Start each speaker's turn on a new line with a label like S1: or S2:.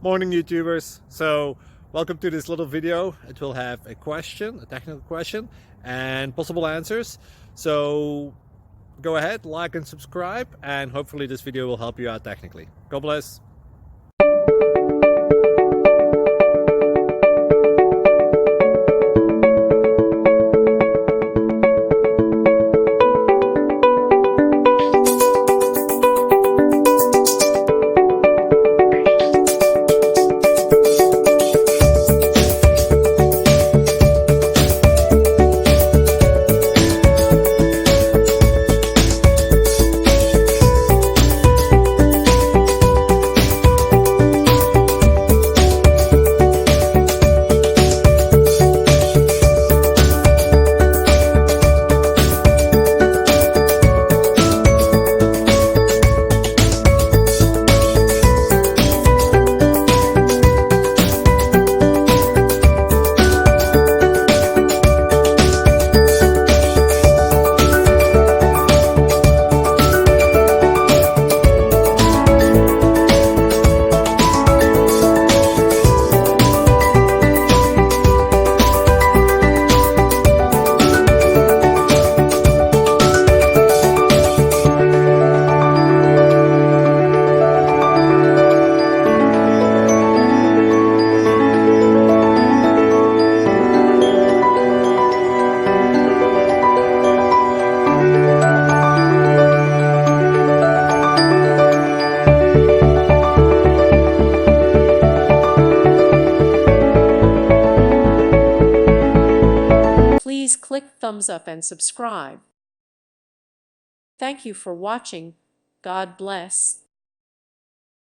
S1: Morning YouTubers. So welcome to this little video. It will have a question, a technical question, and possible answers. So go ahead, like and subscribe, and hopefully this video will help you out technically. God bless.
S2: Please click thumbs up and subscribe. Thank you for watching. God bless.